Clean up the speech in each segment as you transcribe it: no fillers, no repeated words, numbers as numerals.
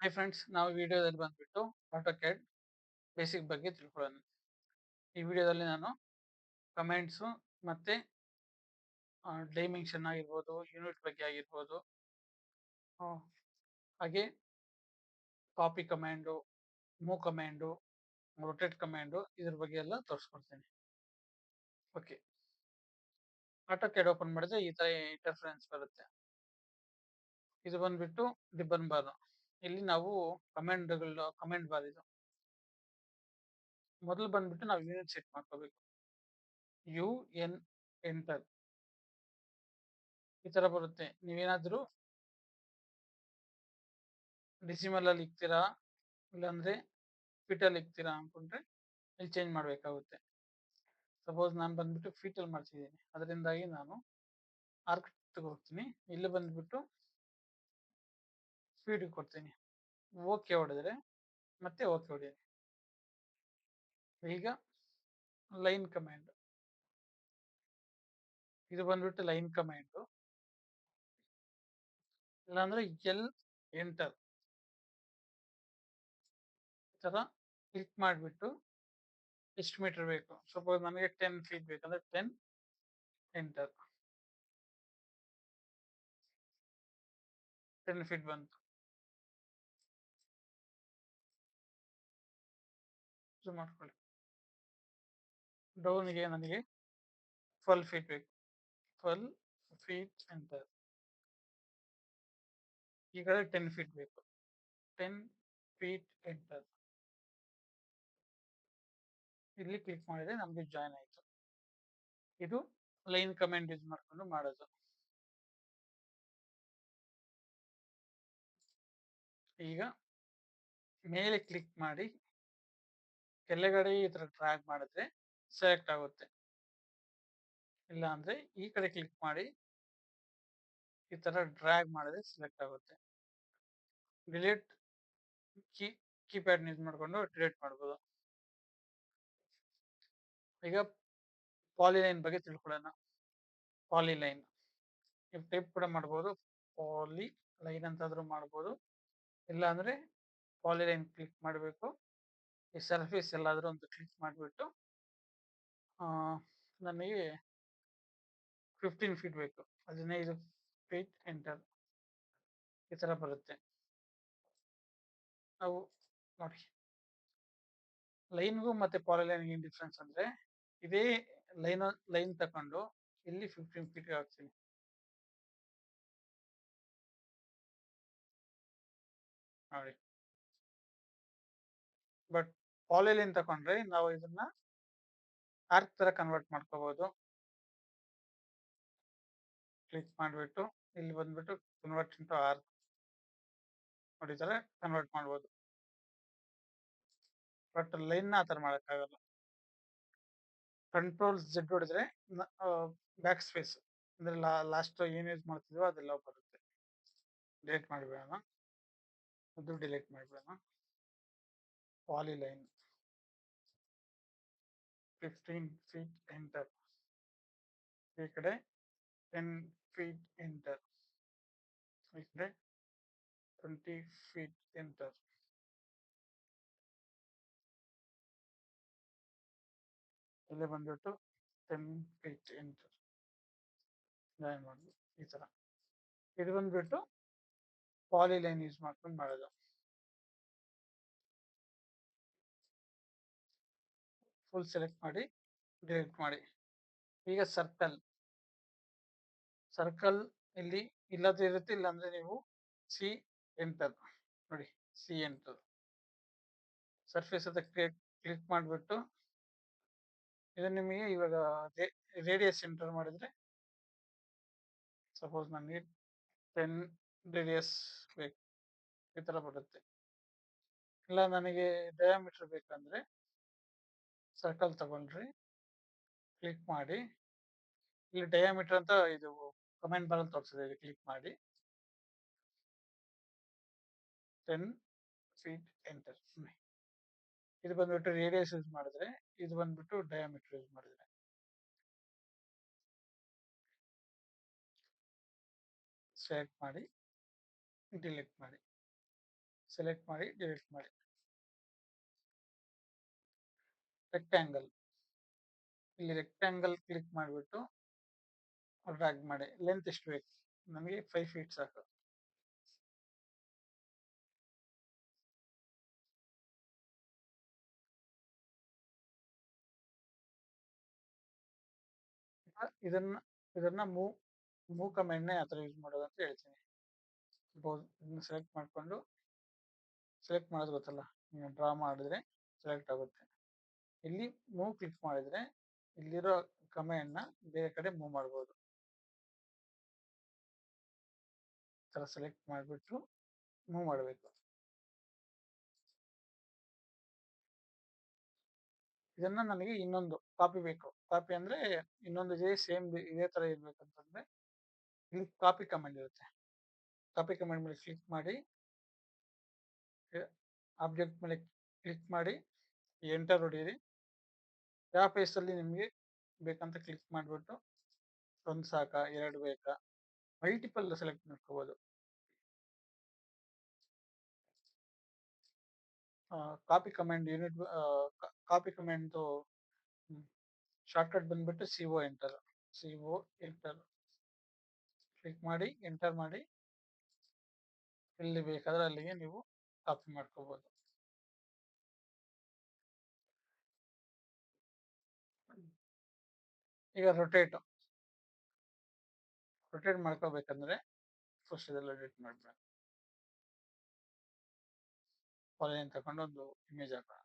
Hi friends, ನಾವು ವಿಡಿಯೋದಲ್ಲಿ ಬಂದ್ಬಿಟ್ಟು ಆಟೋಕ್ಯಾಡ್ ಬೇಸಿಕ್ ಬಗ್ಗೆ ತಿಳ್ಕೊಳ್ಳೋಣ. ಈ ವಿಡಿಯೋದಲ್ಲಿ ನಾನು ಕಮೆಂಟ್ಸು ಮತ್ತೆ ಡೈಮೆನ್ಷನ್ ಆಗಿರ್ಬೋದು, ಯೂನಿಟ್ ಬಗ್ಗೆ ಆಗಿರ್ಬೋದು, ಆ, ಹಾಗೆ copy command, move command, rotate command ಇದ್ರ ಬಗ್ಗೆ ಎಲ್ಲ ತೋರಿಸ್ಕೊಡ್ತೀನಿ. ಓಕೆ, ಆಟೋಕ್ಯಾಡ್ ಓಪನ್ ಮಾಡಿದ್ರೆ ಈ ತರ ಇಂಟರ್ಫರೆನ್ಸ್ ಬರುತ್ತೆ. ಇದು ಬಂದ್ಬಿಟ್ಟು ರಿಬ್ಬನ್ ಬಾರ್. ಇಲ್ಲಿ ನಾವು ಕಮೆಂಟ್ ಬಾರ್ ಇದು. ಮೊದಲು ಬಂದ್ಬಿಟ್ಟು ನಾವು ಯೂನಿಟ್ ಸೆಟ್ ಮಾಡ್ಕೋಬೇಕು. ಯು ಎನ್ ಎಂಟರ್ ಈ ತರ ಬರುತ್ತೆ. ನೀವೇನಾದ್ರೂ ಡೆಸಿಮಲ್ ಅಲ್ಲಿ ಇಕ್ತೀರಾ ಇಲ್ಲಾಂದ್ರೆ ಫೀಟ್ ಅಲ್ಲಿ ಇಕ್ತೀರಾ ಅನ್ಕೊಂಡ್ರೆ ಇಲ್ಲಿ ಚೇಂಜ್ ಮಾಡ್ಬೇಕಾಗುತ್ತೆ. ಸಪೋಸ್ ನಾನು ಬಂದ್ಬಿಟ್ಟು ಫೀಟ್ ಅಲ್ಲಿ ಮಾಡ್ತಿದ್ದೀನಿ, ಅದರಿಂದಾಗಿ ನಾನು ಆರ್ಕ್ ಹೋಗ್ತೀನಿ. ಇಲ್ಲಿ ಬಂದ್ಬಿಟ್ಟು ಫೀಟ್ ಕೊಡ್ತೀನಿ. ಓಕೆ ಹೊಡೆದ್ರೆ ಮತ್ತೆ ಓಕೆ ಹೊಡೆಯಿರಿ. ಈಗ ಲೈನ್ ಕಮ್ಯಾಂಡ್, ಇದು ಬಂದ್ಬಿಟ್ಟು ಲೈನ್ ಕಮ್ಯಾಂಡ್. ಇಲ್ಲಾಂದ್ರೆ ಎಲ್ ಎಂಟರ್ ಈ ತರ ಕ್ಲಿಕ್ ಮಾಡಿಬಿಟ್ಟು ಎಷ್ಟು ಮೀಟರ್ ಬೇಕು, ಸಪೋಸ್ ನನಗೆ 10 ಫೀಟ್ ಬೇಕಂದ್ರೆ 10 ಎಂಟರ್. 10 ಫೀಟ್ ಬಂತು. ಮಾಡ್ಕೊಳ್ಳಿ. ಡೌನ್ಗೆ ನನಗೆ 12 ಫೀಟ್ ಬೇಕು. 12 ಫೀಟ್ ಎಂಟರ್. ಈ ಕಡೆ 10 ಫೀಟ್ ಬೇಕು. 10 ಫೀಟ್ ಎಂಟರ್. ಇಲ್ಲಿ ಕ್ಲಿಕ್ ಮಾಡಿದ್ರೆ ನಮ್ಗೆ ಜಾಯ್ನ್ ಆಯ್ತು. ಇದು ಲೈನ್ ಕಮೆಂಟ್ ಯೂಸ್ ಮಾಡ್ಕೊಂಡು ಮಾಡೋದು. ಈಗ ಮೇಲೆ ಕ್ಲಿಕ್ ಮಾಡಿ ಕೆಳಗಡೆ ಈ ತರ ಡ್ರ್ಯಾಗ್ ಮಾಡಿದ್ರೆ ಸೆಲೆಕ್ಟ್ ಆಗುತ್ತೆ. ಇಲ್ಲ ಅಂದ್ರೆ ಈ ಕಡೆ ಕ್ಲಿಕ್ ಮಾಡಿ ಈ ತರ ಡ್ರ್ಯಾಗ್ ಮಾಡಿದ್ರೆ ಸೆಲೆಕ್ಟ್ ಆಗುತ್ತೆ. ಡಿಲೀಟ್ ಕೀಪ್ಯಾಡ್ ಯೂಸ್ ಮಾಡ್ಕೊಂಡು ಡಿಲೀಟ್ ಮಾಡ್ಬೋದು. ಈಗ ಪಾಲಿಲೈನ್ ಬಗ್ಗೆ ತಿಳ್ಕೊಳ್ಳೋಣ. ಪಾಲಿಲೈನ್ ನೀವು ಟೈಪ್ ಕೂಡ ಮಾಡ್ಬೋದು, ಪಾಲಿ ಲೈನ್ ಅಂತಾದ್ರೂ ಮಾಡ್ಬೋದು. ಇಲ್ಲ ಅಂದ್ರೆ ಪಾಲಿಲೈನ್ ಕ್ಲಿಕ್ ಮಾಡಬೇಕು. ಈ ಸರ್ಫೇಸ್ ಎಲ್ಲಾದ್ರೂ ಒಂದು ಕ್ಲಿಕ್ ಮಾಡಿಬಿಟ್ಟು ನನಗೆ 15 ಫೀಟ್ ಬೇಕು, 15 ಫೀಟ್ ಎಂಟರ್. ಈ ತರ ಬರುತ್ತೆ. ನಾವು ನೋಡಿ, ಲೈನ್ಗೂ ಮತ್ತೆ ಪಾಲಿಲೈನ್ಗೆ ಏನ್ ಡಿಫ್ರೆನ್ಸ್ ಅಂದ್ರೆ, ಇದೇ ಲೈನ್ ತಕೊಂಡು ಇಲ್ಲಿ 15 ಫೀಟ್ ಹಾಕ್ತೀನಿ. ನೋಡಿ, ಬಟ್ ಪಾಲಿಲೈನ್ ತಕೊಂಡ್ರೆ ನಾವು ಇದನ್ನ ಆರ್ಕ್ ತರ ಕನ್ವರ್ಟ್ ಮಾಡ್ಕೋಬಹುದು. ಕ್ಲಿಕ್ ಮಾಡಿಬಿಟ್ಟು ಇಲ್ಲಿ ಬಂದ್ಬಿಟ್ಟು ಕನ್ವರ್ಟ್ ಇಂಟು ಆರ್ಕ್ ನೋಡಿ, ತರ ಕನ್ವರ್ಟ್ ಮಾಡ್ಬೋದು. ಬಟ್ ಲೈನ್ ಆ ತರ ಮಾಡಕ್ಕಾಗಲ್ಲ. ಕಂಟ್ರೋಲ್ Z ಹೊಡೆದ್ರೆ ಬ್ಯಾಕ್ ಸ್ಪೇಸ್ ಅಂದ್ರೆ ಲಾಸ್ಟ್ ಏನ್ ಯೂಸ್ ಮಾಡ್ತಿದ್ವೋ ಅದೆಲ್ಲ ಬರುತ್ತೆ. ಡಿಲೀಟ್ ಮಾಡಿಬಿಡೋಣ, ಅದು ಡಿಲೀಟ್ ಮಾಡಿಬಿಡೋಣ. ಪಾಲಿಲೈನ್ 15 ಫೀಟ್ ಎಂಟರ್. ಈ ಕಡೆ 10 ಫೀಟ್ ಎಂಟರ್. ಈ ಕಡೆ 20 ಫೀಟ್ ಎಂಟರ್. ಇಲ್ಲಿ ಬಂದ್ಬಿಟ್ಟು 10 ಫೀಟ್ ಎಂಟರ್ ಜಾಯಿನ್ ಮಾಡ್ಬೋದು. ಈ ತರ ಇದು ಬಂದ್ಬಿಟ್ಟು ಪಾಲಿಲೈನ್ ಯೂಸ್ ಮಾಡ್ಕೊಂಡು ಮಾಡೋದು. ಫುಲ್ ಸೆಲೆಕ್ಟ್ ಮಾಡಿ ಡಿಲೀಟ್ ಮಾಡಿ. ಈಗ ಸರ್ಕಲ್ ಇಲ್ಲಿ ಇಲ್ಲದೇ ಇರುತ್ತೆ, ಇಲ್ಲಾಂದ್ರೆ ನೀವು ಸಿ ಎಂಟರ್ ನೋಡಿ, ಸಿ ಎಂಟರ್. ಸರ್ಫೇಸ್ ಅದ ಕ್ಲಿಕ್ ಮಾಡಿಬಿಟ್ಟು ಇದು ನಿಮಗೆ ಇವಾಗ ರೇಡಿಯಸ್ ಎಂಟರ್ ಮಾಡಿದ್ರೆ, ಸಪೋಸ್ ನನಗೆ 10 ರೇಡಿಯಸ್ ಬೇಕು, ಈ ತರ ಬರುತ್ತೆ. ಇಲ್ಲ ನನಗೆ ಡಯಾಮೀಟರ್ ಬೇಕಂದ್ರೆ ಸರ್ಕಲ್ ತಗೊಂಡ್ರಿ, ಕ್ಲಿಕ್ ಮಾಡಿ ಇಲ್ಲಿ ಡಯಾಮೀಟರ್ ಅಂತ ಇದು ಕಮೆಂಟ್ ಬಾರಲ್ಲಿ ತೋರಿಸಿದೆ, ಇದು ಕ್ಲಿಕ್ ಮಾಡಿ 10 ಫೀಟ್ ಎಂಟರ್. ಇದು ಬಂದ್ಬಿಟ್ಟು ರೇಡಿಯಸ್ ಯೂಸ್ ಮಾಡಿದ್ರೆ, ಇದು ಬಂದ್ಬಿಟ್ಟು ಡಯಾಮೀಟರ್ ಯೂಸ್ ಮಾಡಿದ್ರೆ. ಸೆಲೆಕ್ಟ್ ಮಾಡಿ ಡಿಲೀಟ್ ಮಾಡಿ. ಸೆಲೆಕ್ಟ್ ಮಾಡಿ ಡಿಲೀಟ್ ಮಾಡಿ. ರೆಕ್ಟ್ಯಾಂಗಲ್, ಇಲ್ಲಿ ರೆಕ್ಟ್ಯಾಂಗಲ್ ಕ್ಲಿಕ್ ಮಾಡಿಬಿಟ್ಟು ಡ್ರ್ಯಾಗ್ ಮಾಡಿ. ಲೆಂತ್ ಎಷ್ಟು ಬೇಕು? ನಮಗೆ 5 ಫೀಟ್ ಸಾಕು. ಇದನ್ನ ಇದನ್ನ ಮೂವ್ ಕಮೆಂಡ್ ಯಾವ ತರ ಯೂಸ್ ಮಾಡೋದು ಅಂತ ಹೇಳ್ತೀನಿ. ಸಪೋಸ್ ಇದನ್ನ ಸೆಲೆಕ್ಟ್ ಮಾಡಿಕೊಂಡು, ಸೆಲೆಕ್ಟ್ ಮಾಡೋದು ಗೊತ್ತಲ್ಲ, ನೀವು ಡ್ರಾ ಮಾಡಿದ್ರೆ ಸೆಲೆಕ್ಟ್ ಆಗುತ್ತೆ. ಇಲ್ಲಿ ಮೂವ್ ಕ್ಲಿಕ್ ಮಾಡಿದ್ರೆ ಇಲ್ಲಿರೋ ಕಮೆಂಡ್ ನ ಬೇರೆ ಕಡೆ ಮೂವ್ ಮಾಡ್ಬೋದು. ತರ ಸೆಲೆಕ್ಟ್ ಮಾಡಿಬಿಟ್ಟು ಮೂವ್ ಮಾಡಬೇಕು. ಇದನ್ನ ನನಗೆ ಇನ್ನೊಂದು ಕಾಪಿ ಬೇಕು. ಕಾಪಿ ಅಂದ್ರೆ ಇನ್ನೊಂದು ಇದೆ ಸೇಮ್ ಇದೇ ತರ ಇರ್ಬೇಕಂತಂದ್ರೆ ಇಲ್ಲಿ ಕಾಪಿ ಕಮೆಂಟ್ ಇರುತ್ತೆ. ಕಾಪಿ ಕಮೆಂಟ್ ಮೇಲೆ ಕ್ಲಿಕ್ ಮಾಡಿ, ಆಬ್ಜೆಕ್ಟ್ ಮೇಲೆ ಕ್ಲಿಕ್ ಮಾಡಿ ಎಂಟರ್ ಹೊಡೀರಿ. ಯಾವ ಪೇಸ್ ಅಲ್ಲಿ ನಿಮಗೆ ಬೇಕಂತ ಕ್ಲಿಕ್ ಮಾಡಿಬಿಟ್ಟು ಒಂದು ಸಾಕಾ, ಎರಡು ಬೇಕಾ, ಮಲ್ಟಿಪಲ್ ಸೆಲೆಕ್ಟ್ ಮಾಡ್ಕೋಬಹುದು. Copy comment unit, copy comment shortcut ಬಂದ್ಬಿಟ್ಟು CO ಎಂಟರ್ ಕ್ಲಿಕ್ ಮಾಡಿ ಎಂಟರ್ ಮಾಡಿ. ಎಲ್ಲಿ ಬೇಕಾದ್ರೆ ಅಲ್ಲಿಗೆ ನೀವು ಕಾಪಿ ಮಾಡ್ಕೋಬಹುದು. ಈಗ ರೊಟೇಟ್ ಮಾಡ್ಕೋಬೇಕಂದ್ರೆ ಫಸ್ಟ್ ಇದೆಲ್ಲ ಎಡಿಟ್ ಮಾಡ್ಬೇಕು. ಲೈನ್ ತಗೊಂಡು ಒಂದು ಇಮೇಜ್ ಹಾಕೋಣ,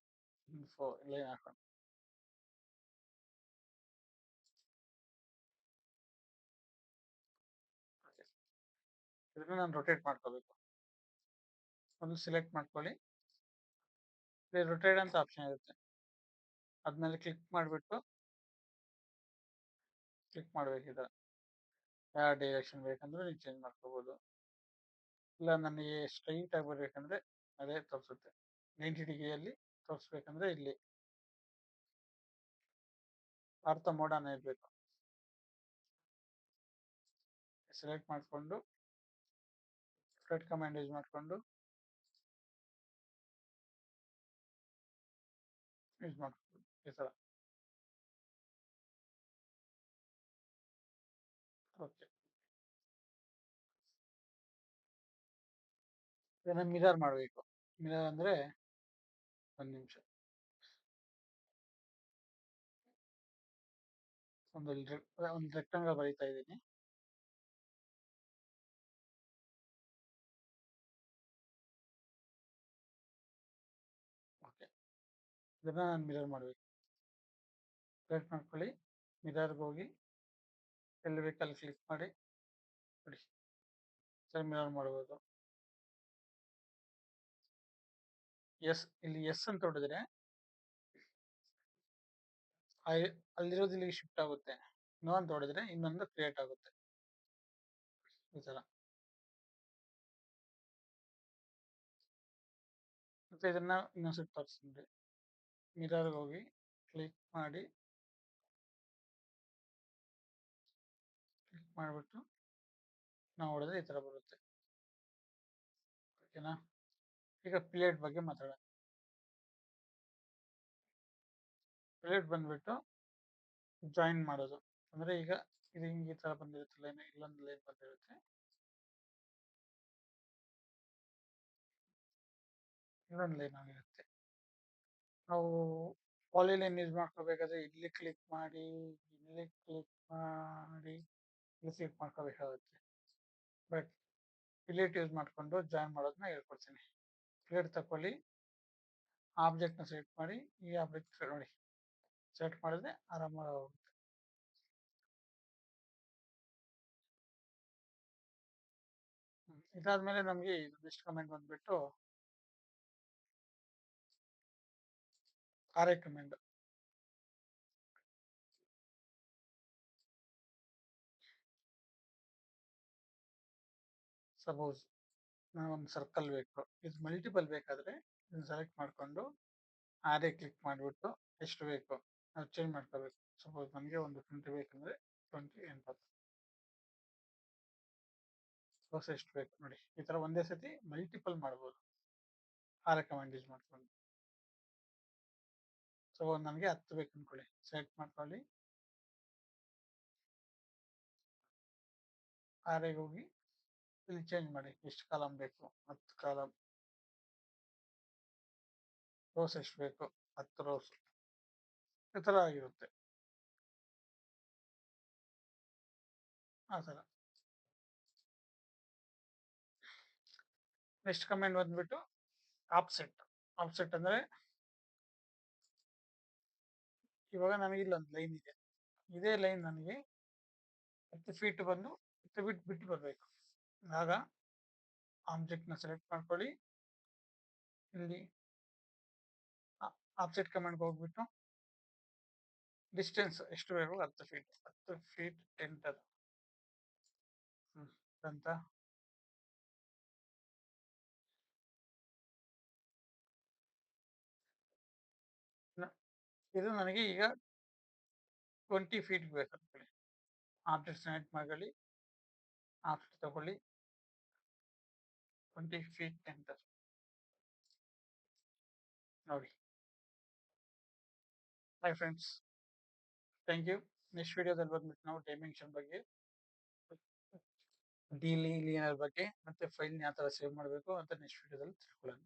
ಲೈನ್ ಹಾಕೋಣ. ಇದನ್ನ ನಾನು ರೊಟೇಟ್ ಮಾಡ್ಕೋಬೇಕು. ಒಂದು ಸೆಲೆಕ್ಟ್ ಮಾಡ್ಕೊಳ್ಳಿ, ರೊಟೇಟ್ ಅಂತ ಆಪ್ಷನ್ ಇರುತ್ತೆ. ಅದ್ಮೇಲೆ ಕ್ಲಿಕ್ ಮಾಡಿಬಿಟ್ಟು ಕ್ಲಿಕ್ ಮಾಡ್ಬೇಕಿದೆ. ಯಾವ ಡೈರೆಕ್ಷನ್ ಬೇಕಂದ್ರೆ ನೀವು ಚೇಂಜ್ ಮಾಡ್ಕೋಬಹುದು. ಇಲ್ಲ ನನಗೆ ಸ್ಟ್ರೈಟ್ ಆಗಿ ಬರ್ಬೇಕಂದ್ರೆ ಅದೇ ತೋರಿಸುತ್ತೆ. 90 ಡಿಗ್ರಿಯಲ್ಲಿ ತೋರಿಸ್ಬೇಕಂದ್ರೆ ಇಲ್ಲಿ ಅರ್ಥ ಮೋಡನ ಇರಬೇಕು. ಸೆಲೆಕ್ಟ್ ಮಾಡಿಕೊಂಡು ರೊಟೇಟ್ ಕಮಾಂಡ್ ಯೂಸ್ ಮಾಡಿಕೊಂಡು ಈ ತರ. ಓಕೆ, ಇದನ್ನ ಮಿರರ್ ಮಾಡಬೇಕು. ಮಿರರ್ ಅಂದ್ರೆ ಒಂದು ನಿಮಿಷ, ಒಂದು ರೆಕ್ಟಾಂಗಲ್ ಬರೀತಾ ಇದ್ದೀನಿ. ಓಕೆ, ಇದನ್ನ ನಾನು ಮಿರರ್ ಮಾಡಬೇಕು. ಸೆಲೆಕ್ಟ್ ಮಾಡ್ಕೊಳ್ಳಿ, ಮಿರರ್ಗೆ ಹೋಗಿ ಎಲ್ಲಿ ಬೇಕಲ್ಲಿ ಕ್ಲಿಕ್ ಮಾಡಿ ನೋಡಿ, ಸರಿ ಮಿರರ್ ಮಾಡ್ಬೋದು. ಇಲ್ಲಿ ಎಸ್ ಅಂತ ಹೊಡೆದ್ರೆ ಅಲ್ಲಿರೋದು ಇಲ್ಲಿಗೆ ಶಿಫ್ಟ್ ಆಗುತ್ತೆ. ನೋ ಅಂತ ಹೊಡೆದ್ರೆ ಇನ್ನೊಂದು ಕ್ರಿಯೇಟ್ ಆಗುತ್ತೆ. ಈ ತರ. ಮತ್ತೆ ಇದನ್ನ ಇನ್ನೊಂದ್ಸತಿ ತೋರಿಸ್ತೀನಿ. ಮಿರರ್ ಹೋಗಿ ಕ್ಲಿಕ್ ಮಾಡಿ, ಕ್ಲಿಕ್ ಮಾಡಿಬಿಟ್ಟು ನಾವು ಹೊಡೆದ್ರೆ ಈ ತರ ಬರುತ್ತೆ. ಓಕೆನಾ? ಈಗ ಪ್ಲೇಟ್ ಬಗ್ಗೆ ಮಾತಾಡೋಣ. ಪ್ಲೇಟ್ ಬಂದ್ಬಿಟ್ಟು ಜಾಯಿನ್ ಮಾಡೋದು ಅಂದ್ರೆ ಈಗ ಇದು ಹಿಂಗೆ ಈ ತರ ಬಂದಿರುತ್ತೆ ಲೈನ್, ಇಲ್ಲೊಂದು ಲೈನ್ ಬಂದಿರುತ್ತೆ, ಇನ್ನೊಂದು ಲೈನ್ ಆಗಿರುತ್ತೆ. ನಾವು ಪಾಲಿಲೈನ್ ಯೂಸ್ ಮಾಡ್ಕೋಬೇಕಾದ್ರೆ ಇಲ್ಲಿ ಕ್ಲಿಕ್ ಮಾಡಿ, ಇಲ್ಲಿ ಕ್ಲಿಕ್ ಮಾಡಿ, ಇಲ್ಲಿ ಕ್ಲಿಕ್ ಮಾಡ್ಕೋಬೇಕಾಗುತ್ತೆ. ಬಟ್ ಪ್ಲೇಟ್ ಯೂಸ್ ಮಾಡ್ಕೊಂಡು ಜಾಯಿನ್ ಮಾಡೋದನ್ನ ಹೇಳ್ಕೊಡ್ತೀನಿ. ಪ್ಲೇಟ್ ತಕೊಳ್ಳಿ, ಆಬ್ಜೆಕ್ಟ್ ನ ಸೆಲೆಕ್ಟ್ ಮಾಡಿ, ಈ ಆಬ್ಜೆಕ್ಟ್ ನೋಡಿ ಸೆಲೆಕ್ಟ್ ಮಾಡಿದ್ರೆ ಆರಾಮಾಗಿ ಹೋಗುತ್ತೆ. ಇದಾದ್ಮೇಲೆ ನಮಗೆ ನೆಕ್ಸ್ಟ್ ಕಮೆಂಟ್ ಬಂದ್ಬಿಟ್ಟು ಆರ್ ಕಮೆಂಟ್. ಸಪೋಸ್ ಒಂದು ಸರ್ಕಲ್ ಬೇಕು, ಇದು ಮಲ್ಟಿಪಲ್ ಬೇಕಾದ್ರೆ ಇದನ್ನ ಸೆಲೆಕ್ಟ್ ಮಾಡಿಕೊಂಡು ಆರೇ ಕ್ಲಿಕ್ ಮಾಡಿಬಿಟ್ಟು ಎಷ್ಟು ಬೇಕು ನಾವು ಚೇಂಜ್ ಮಾಡ್ಕೋಬೇಕು. ಸಪೋಸ್ ನಮಗೆ ಒಂದು 20 ಬೇಕಂದ್ರೆ 20 80 ಎಷ್ಟು ಬೇಕು ನೋಡಿ. ಈ ತರ ಒಂದೇ ಸತಿ ಮಲ್ಟಿಪಲ್ ಮಾಡ್ಬೋದು. ಆರ್ ಕಮಾಂಡ್ ಯೂಸ್ ಮಾಡ್ಕೊಂಡು. ಸೊ ನನಗೆ 10 ಬೇಕು ಅನ್ಕೊಳ್ಳಿ, ಸೆಲೆಕ್ಟ್ ಮಾಡ್ಕೊಳ್ಳಿ, ಆರೆಗೆ ಹೋಗಿ ಇಲ್ಲಿ ಚೇಂಜ್ ಮಾಡಿ ಎಷ್ಟು ಕಾಲಮ್ ಬೇಕು, 10 ಕಾಲಮ್. ರೋಸ್ ಎಷ್ಟು ಬೇಕು, 10 ರೋಸ್. ಈ ತರ ಆಗಿರುತ್ತೆ ಆ ತರ. ನೆಕ್ಸ್ಟ್ ಕಮೆಂಟ್ ಬಂದ್ಬಿಟ್ಟು ಆಫ್ಸೆಟ್. ಆಫ್ಸೆಟ್ ಅಂದ್ರೆ ಇವಾಗ ನನಗೆ ಇಲ್ಲೊಂದು ಲೈನ್ ಇದೆ, ಇದೇ ಲೈನ್ ನನಗೆ 10 ಫೀಟ್ ಬಂದು 10 ಫೀಟ್ ಬಿಟ್ಟು ಬರಬೇಕು. ಆಗ ಆಬ್ಜೆಕ್ಟ್ ನ ಸೆಲೆಕ್ಟ್ ಮಾಡ್ಕೊಳ್ಳಿ, ಇಲ್ಲಿ ಆಫ್ಸೆಟ್ ಕಮಾಂಡ್ ಹೋಗ್ಬಿಟ್ಟು ಡಿಸ್ಟೆನ್ಸ್ ಎಷ್ಟು ಬೇಕು, 10 ಫೀಟ್, 10 ಫೀಟ್ ಎಂಟರ್ ಅಂತ. ಇದು ನನಗೆ ಈಗ 20 ಫೀಟ್ ಬೇಕು. ಆಬ್ಜೆಕ್ಟ್ ಸೆಲೆಕ್ಟ್ ಮಾಡ್ಕೊಳ್ಳಿ, ಆಬ್ಜೆಕ್ಟ್ ತಗೊಳ್ಳಿ, 20 ಫೀಟ್ ಎಂಟರ್ ನೋಡಿ. Hi friends, thank you. Next ವಿಡಿಯೋದಲ್ಲಿ ಬಂದ್ಬಿಟ್ಟು ನಾವು ಡೈಮೆನ್ಷನ್ ಬಗ್ಗೆ, ಡಿಲಿನಿಯರ್ ಬಗ್ಗೆ, ಮತ್ತೆ ಫೈಲ್ ಯಾವ ತರ ಸೇವ್ ಮಾಡಬೇಕು ಅಂತ ನೆಕ್ಸ್ಟ್ ವಿಡಿಯೋದಲ್ಲಿ ತಿಳ್ಕೊಳ್ಳೋಣ.